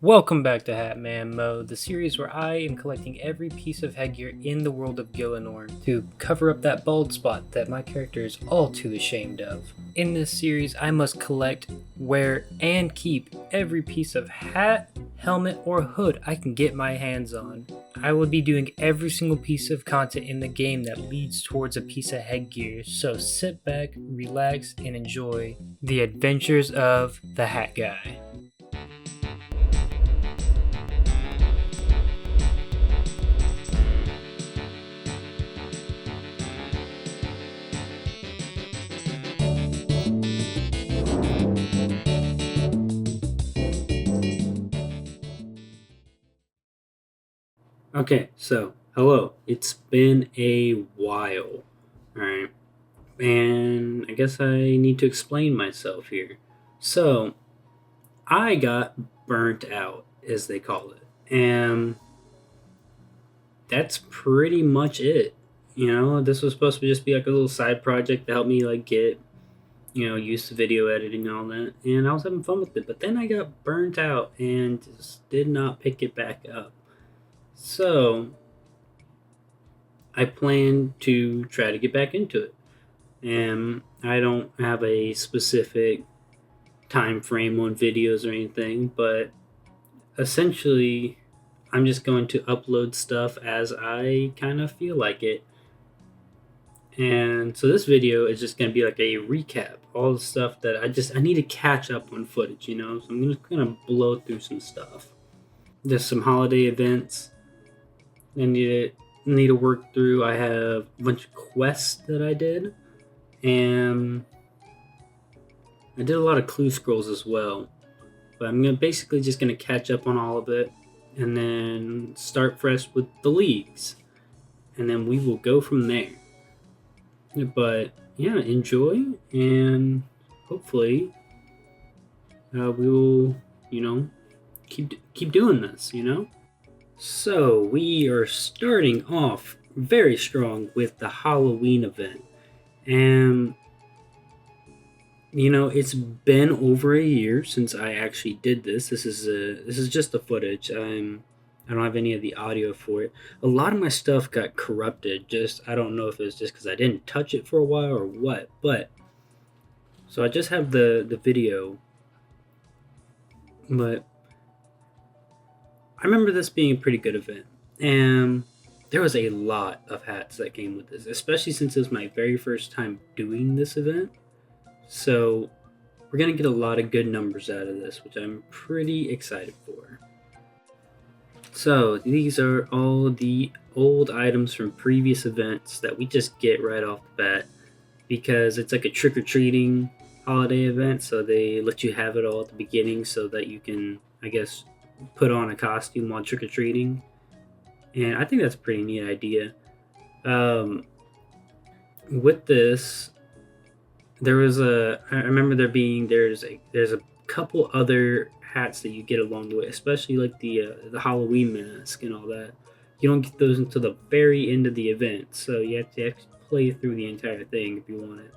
Welcome back to Hat-Man Mode, the series where I am collecting every piece of headgear in the world of Gillinorn to cover up that bald spot that my character is all too ashamed of. In this series, I must collect, wear, and keep every piece of hat, helmet, or hood I can get my hands on. I will be doing every single piece of content in the game that leads towards a piece of headgear, so sit back, relax, and enjoy the adventures of the Hat Guy. Okay, so hello. It's been a while, alright? And I guess I need to explain myself here. So, I got burnt out, as they call it. And that's pretty much it. You know, this was supposed to just be like a little side project to help me like get, used to video editing and all that. And I was having fun with it. But then I got burnt out and just did not pick it back up. So, I plan to try to get back into it. And I don't have a specific time frame on videos or anything, but essentially I'm just going to upload stuff as I kind of feel like it. And so this video is just going to be like a recap, all the stuff that I need to catch up on footage, so I'm just going to blow through some stuff. There's some holiday events I need to work through. I have a bunch of quests that I did, and I did a lot of clue scrolls as well. But I'm basically just gonna catch up on all of it, and then start fresh with the leagues, and then we will go from there. But yeah, enjoy, and hopefully we will, keep doing this. So we are starting off very strong with the Halloween event. And it's been over a year since I actually did this. This is just the footage. I don't have any of the audio for it. A lot of my stuff got corrupted. I don't know if it was just because I didn't touch it for a while or what. But so I just have the video. But I remember this being a pretty good event, and there was a lot of hats that came with this, especially since it was my very first time doing this event. So we're going to get a lot of good numbers out of this, which I'm pretty excited for. So these are all the old items from previous events that we just get right off the bat, because it's like a trick-or-treating holiday event, so they let you have it all at the beginning so that you can, I guess, put on a costume while trick-or-treating. And I think that's a pretty neat idea. With this, I remember there's a couple other hats that you get along the way, especially like the Halloween mask and all that. You don't get those until the very end of the event, so you have to actually play through the entire thing if you want it.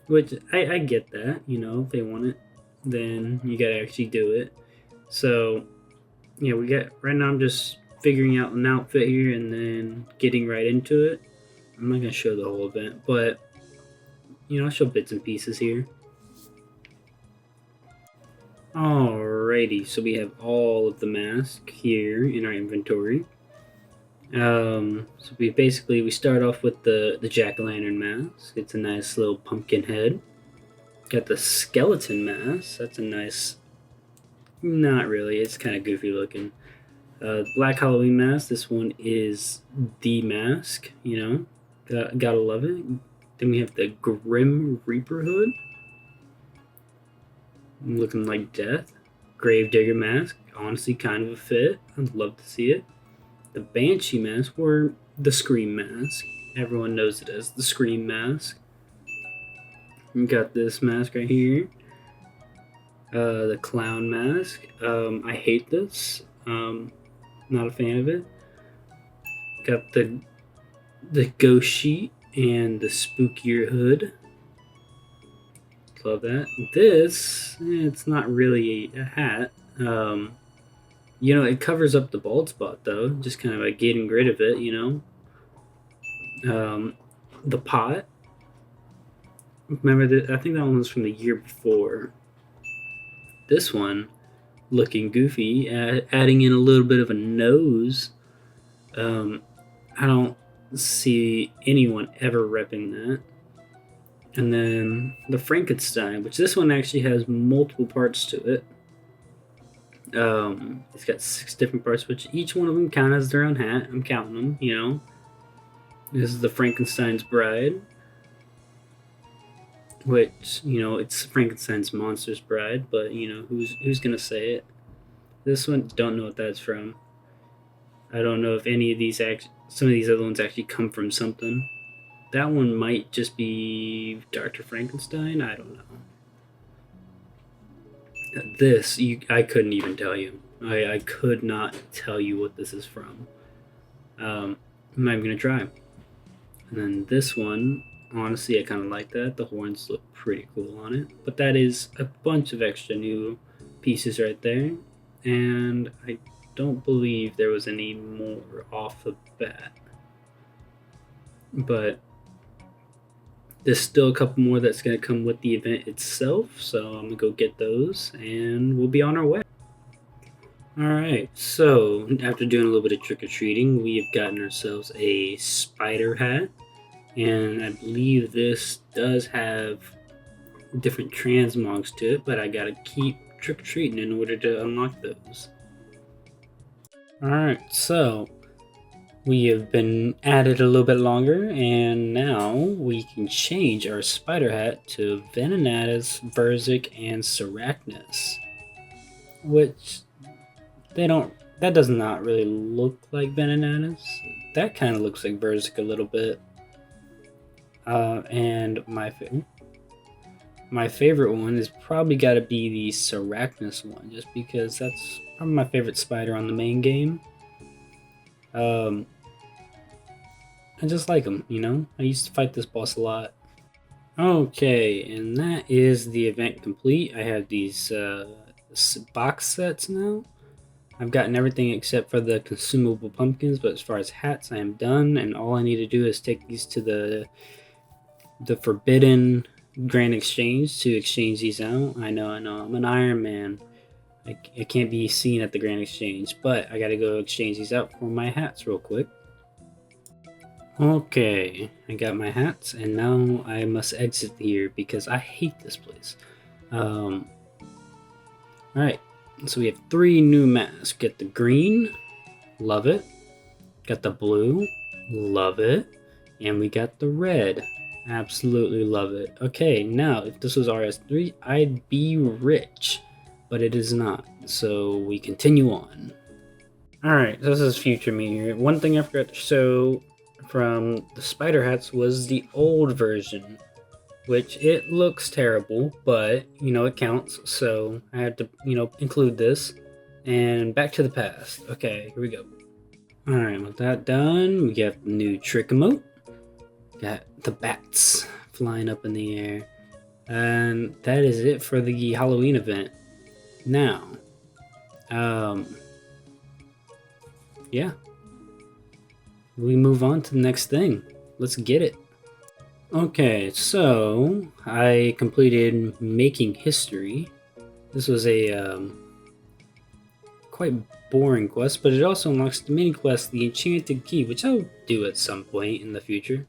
Which I get that, if they want it, then you gotta actually do it. So right now I'm just figuring out an outfit here and then getting right into it. I'm not gonna show the whole event, but I'll show bits and pieces here. Alrighty, so we have all of the masks here in our inventory. So we start off with the jack-o'-lantern mask. It's a nice little pumpkin head. Got the skeleton mask. That's a nice, not really, it's kind of goofy looking. Black Halloween mask. This one is the mask, gotta love it. Then we have the Grim Reaper hood, looking like death. Gravedigger mask, honestly kind of a fit. I'd love to see it. The Banshee mask, or the Scream mask. Everyone knows it as the Scream mask. We got this mask right here. The Clown mask. I hate this. Not a fan of it. Got the Ghost Sheet and the Spookier hood. Love that. This, it's not really a hat. You know, it covers up the bald spot though, just kind of like getting rid of it, you know. The pot. Remember that? I think that one was from the year before. This one looking goofy, adding in a little bit of a nose. I don't see anyone ever repping that. And then the Frankenstein, which this one actually has multiple parts to it. It's got 6 different parts, which each one of them count as their own hat. I'm counting them, you know. This is the Frankenstein's bride, which, you know, it's Frankenstein's monster's bride, but you know who's gonna say it. This one, don't know what that's from. I don't know if any of these some of these other ones actually come from something. That one might just be Dr. Frankenstein. I don't know. This, I couldn't even tell you. I could not tell you what this is from. I'm not even gonna try. And then this one, honestly, I kind of like that. The horns look pretty cool on it. But that is a bunch of extra new pieces right there. And I don't believe there was any more off the bat. But there's still a couple more that's going to come with the event itself. So I'm going to go get those and we'll be on our way. Alright, so after doing a little bit of trick-or-treating, we have gotten ourselves a spider hat. And I believe this does have different transmogs to it, but I gotta keep trick-or-treating in order to unlock those. Alright, so we have been at it a little bit longer, and now we can change our spider hat to Venonattus, Verzik, and Sarachnis. Which, that does not really look like Venonattus. That kind of looks like Verzik a little bit. And my favorite one is probably got to be the Sarachnis one, just because that's probably my favorite spider on the main game. I just like him, you know? I used to fight this boss a lot. Okay, and that is the event complete. I have these box sets now. I've gotten everything except for the consumable pumpkins, but as far as hats, I am done, and all I need to do is take these to the forbidden Grand Exchange to exchange these out. I know, I'm an Iron Man. I can't be seen at the Grand Exchange, but I gotta go exchange these out for my hats real quick. Okay, I got my hats, and now I must exit here because I hate this place. Alright, so we have 3 new masks. Get the green, love it. Got the blue, love it. And we got the red. Absolutely love it. Okay, now if this was RS3, I'd be rich, but it is not. So we continue on. Alright, this is future me here. One thing I forgot to show from the spider hats was the old version, which it looks terrible, but you know, it counts. So I had to, you know, include this. And back to the past. Okay, here we go. Alright, with that done, we got the new trick emote. Got the bats flying up in the air. And that is it for the Halloween event. Now, yeah. We move on to the next thing. Let's get it. Okay, so I completed Making History. This was a quite boring quest, but it also unlocks the mini quest, the Enchanted Key, which I'll do at some point in the future.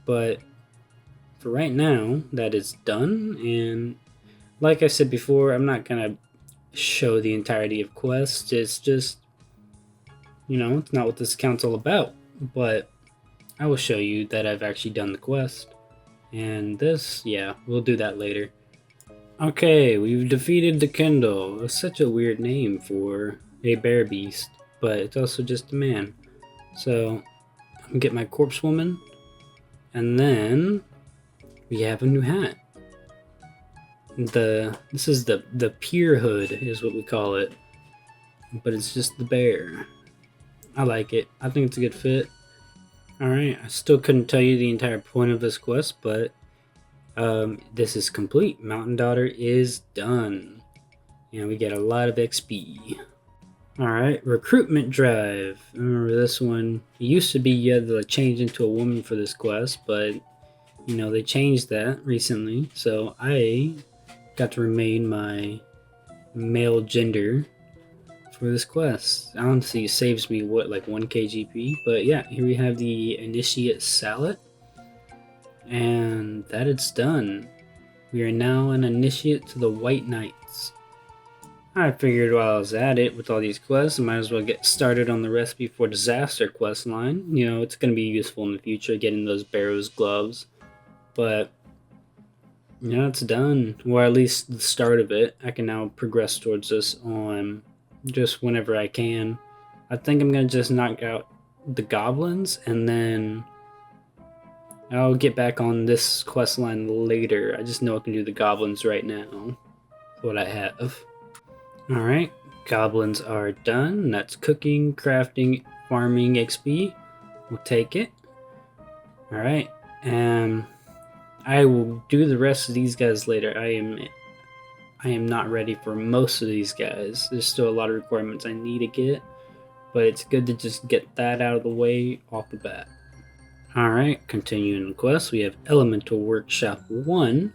But for right now, that is done, and like I said before, I'm not gonna show the entirety of quests. It's just, you know, it's not what this account's all about, but I will show you that I've actually done the quest. And this, yeah, we'll do that later. Okay, we've defeated the Kindle. It's such a weird name for a bear beast, but it's also just a man. So, I'm gonna get my corpse woman. And then we have a new hat. This is the pier hood is what we call it, but it's just the bear. I like it. I think it's a good fit. All right, I still couldn't tell you the entire point of this quest, but this is complete. Mountain Daughter is done, and we get a lot of XP. Alright, recruitment drive. I remember this one. It used to be you had to change into a woman for this quest, but you know, they changed that recently. So I got to remain my male gender for this quest. Honestly, it saves me what, like 1k GP? But yeah, here we have the initiate salad. And that it's done. We are now an initiate to the White Knights. I figured while I was at it with all these quests, I might as well get started on the Recipe for Disaster quest line. You know, it's going to be useful in the future, getting those Barrow's gloves. But, you know, it's done. Or at least the start of it. I can now progress towards this on just whenever I can. I think I'm going to just knock out the goblins, and then I'll get back on this quest line later. I just know I can do the goblins right now. That's what I have. Alright, goblins are done. That's cooking, crafting, farming XP. We'll take it. Alright, I will do the rest of these guys later. I am not ready for most of these guys. There's still a lot of requirements I need to get, but it's good to just get that out of the way off the bat. Alright, continuing the quest, we have Elemental Workshop 1.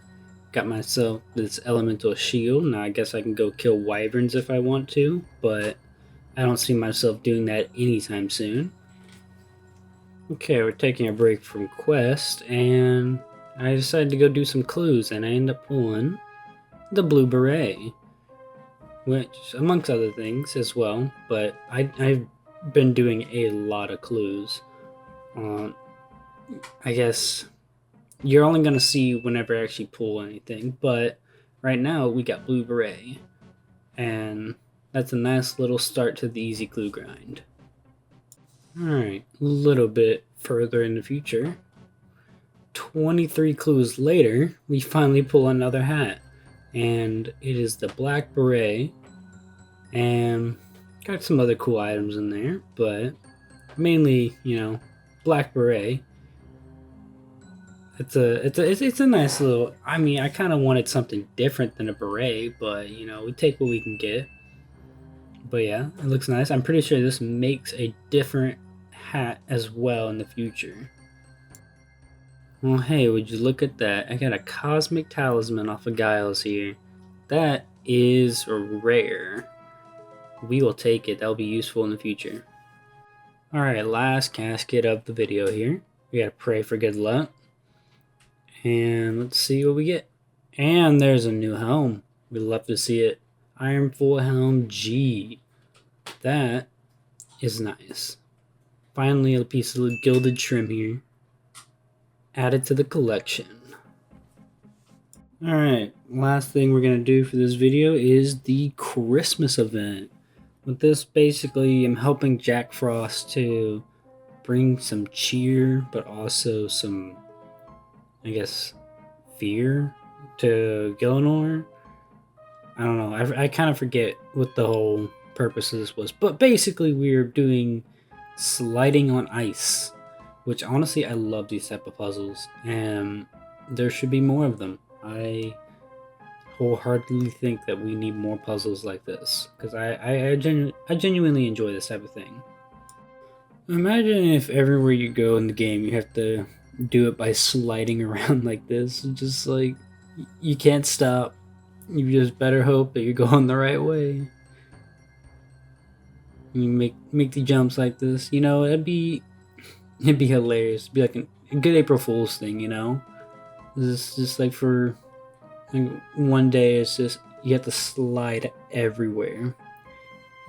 Got myself this elemental shield. Now I guess I can go kill wyverns if I want to, but I don't see myself doing that anytime soon. Okay, we're taking a break from quest, and I decided to go do some clues, and I end up pulling the blue beret, which amongst other things as well, but I've been doing a lot of clues. I guess you're only going to see whenever I actually pull anything, but right now we got blue beret, and that's a nice little start to the easy clue grind. Alright, a little bit further in the future, 23 clues later, we finally pull another hat, and it is the black beret, and got some other cool items in there, but mainly, you know, black beret. It's a nice little. I mean, I kind of wanted something different than a beret, but you know, we take what we can get. But yeah, it looks nice. I'm pretty sure this makes a different hat as well in the future. Well, hey, would you look at that? I got a cosmic talisman off of Giles here. That is rare. We will take it. That'll be useful in the future. Alright, last casket of the video here. We gotta pray for good luck. And let's see what we get. And there's a new helm. We'd love to see it. Ironful Helm G. That is nice. Finally, a piece of gilded trim here. Added to the collection. Alright, last thing we're going to do for this video is the Christmas event. With this, basically, I'm helping Jack Frost to bring some cheer, but also some, I guess, fear to Gillinor. I don't know. I kind of forget what the whole purpose of this was. But basically, we're doing sliding on ice, which honestly, I love these type of puzzles. And there should be more of them. I wholeheartedly think that we need more puzzles like this. Because I genuinely enjoy this type of thing. Imagine if everywhere you go in the game, you have to do it by sliding around like this. Just like, you can't stop. You just better hope that you're going the right way. You make the jumps like this. You know, it'd be hilarious. It'd be like a good April Fool's thing, you know? This is just like for like one day, it's just, you have to slide everywhere.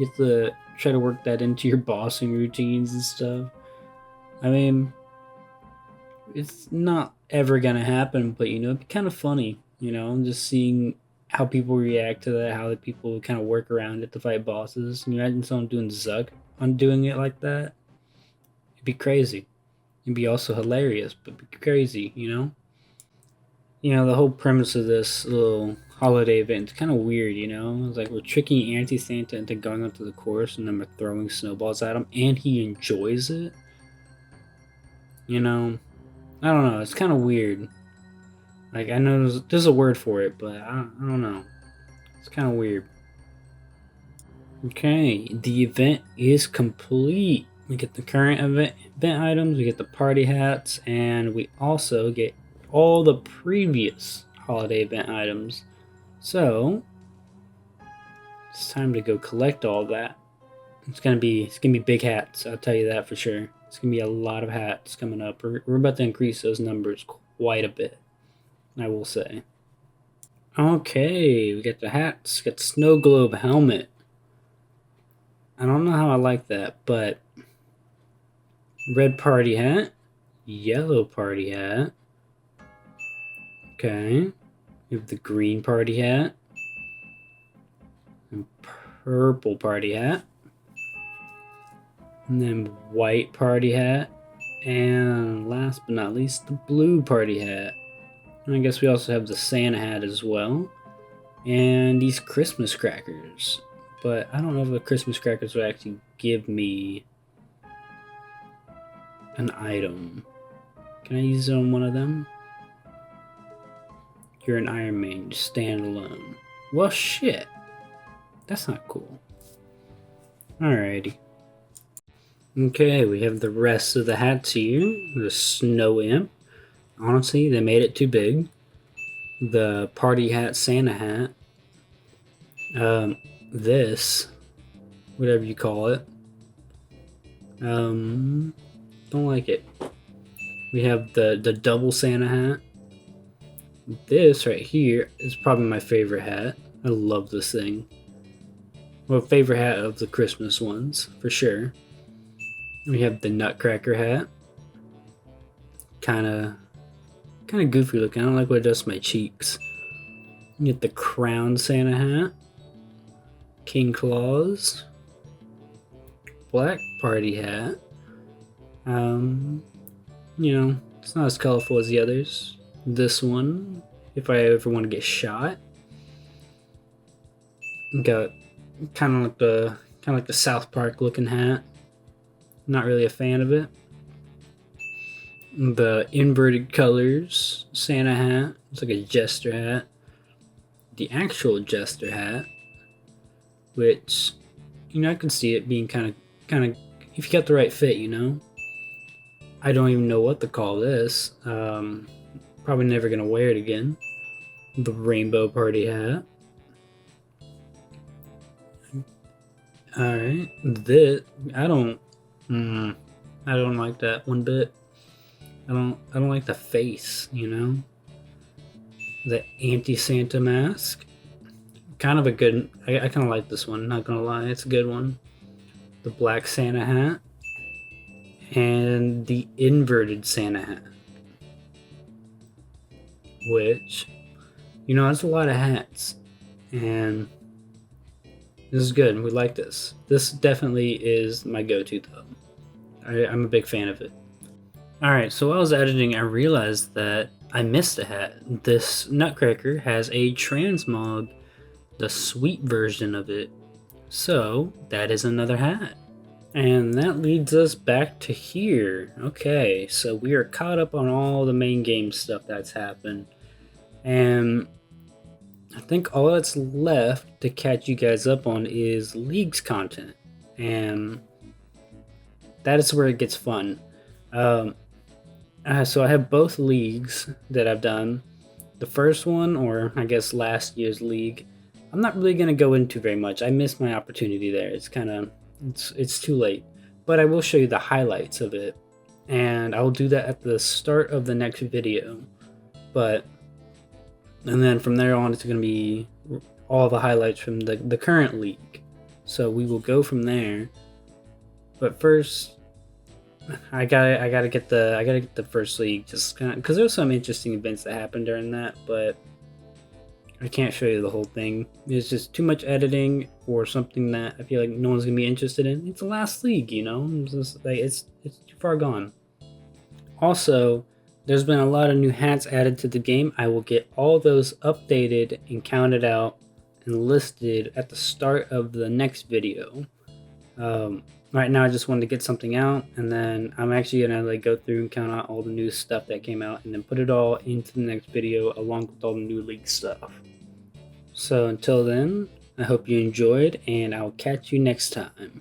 You have to try to work that into your bossing routines and stuff. I mean, it's not ever gonna happen, but you know, it'd be kind of funny, you know, just seeing how people react to that, how the people kind of work around it to fight bosses. Can you imagine someone doing Zuck on doing it like that? It'd be crazy. It'd be also hilarious, but it'd be crazy, you know? You know, the whole premise of this little holiday event is kind of weird, you know? It's like we're tricking Anti-Santa into going up to the course, and then we're throwing snowballs at him, and he enjoys it. You know? I don't know, it's kind of weird. Like, I know there's a word for it, but I don't know. It's kind of weird. Okay, the event is complete. We get the current event items, we get the party hats, and we also get all the previous holiday event items. So it's time to go collect all that. It's gonna be big hats. I'll tell you that for sure. It's gonna be a lot of hats coming up. We're about to increase those numbers quite a bit, I will say. Okay, we got the hats. Got the snow globe helmet. I don't know how I like that, but red party hat, yellow party hat. Okay, we have the green party hat, and purple party hat, and then white party hat, and last but not least, the blue party hat. And I guess we also have the Santa hat as well, and these Christmas crackers. But I don't know if the Christmas crackers will actually give me an item. Can I use it on one of them? You're an Iron Man, just stand alone. Well, shit. That's not cool. Alrighty. Okay, we have the rest of the hats here. The Snow Imp. Honestly, they made it too big. The Party Hat, Santa hat. This, whatever you call it. Don't like it. We have the double Santa hat. This right here is probably my favorite hat. I love this thing. Well, favorite hat of the Christmas ones, for sure. We have the Nutcracker hat. Kinda goofy looking. I don't like what it does to my cheeks. You get the Crown Santa hat. King Claus. Black Party hat. You know, it's not as colorful as the others. This one, if I ever want to get shot. Got kind of like the South Park looking hat. Not really a fan of it. The inverted colors Santa hat. It's like a jester hat. The actual jester hat, which, you know, I can see it being kind of if you got the right fit, you know. I don't even know what to call this. Probably never gonna wear it again. The rainbow party hat. All right, this I don't like that one bit. I don't like the face, you know. The anti-Santa mask. Kind of a good. I kind of like this one. Not gonna lie, it's a good one. The black Santa hat. And the inverted Santa hat, which, you know, that's a lot of hats, and this is good. We like this. This definitely is my go-to though. I'm a big fan of it. Alright, so while I was editing, I realized that I missed a hat. This Nutcracker has a transmog, the sweet version of it. So that is another hat. And that leads us back to here. Okay, so we are caught up on all the main game stuff that's happened. And I think all that's left to catch you guys up on is Leagues content. And that is where it gets fun. So I have both leagues that I've done. The first one, or I guess last year's league, I'm not really going to go into very much. I missed my opportunity there. It's kind of... It's too late, but I will show you the highlights of it, and I will do that at the start of the next video. And then from there on, it's going to be all the highlights from the current league. So we will go from there. But first, I gotta get the first league, just kind of because there's some interesting events that happened during that, but I can't show you the whole thing. It's just too much editing for something that I feel like no one's gonna be interested in. It's the last league, you know. It's too far gone. Also, there's been a lot of new hats added to the game. I will get all those updated and counted out and listed at the start of the next video. Right now, I just wanted to get something out, and then I'm actually gonna go through and count out all the new stuff that came out, and then put it all into the next video along with all the new league stuff. So until then, I hope you enjoyed, and I'll catch you next time.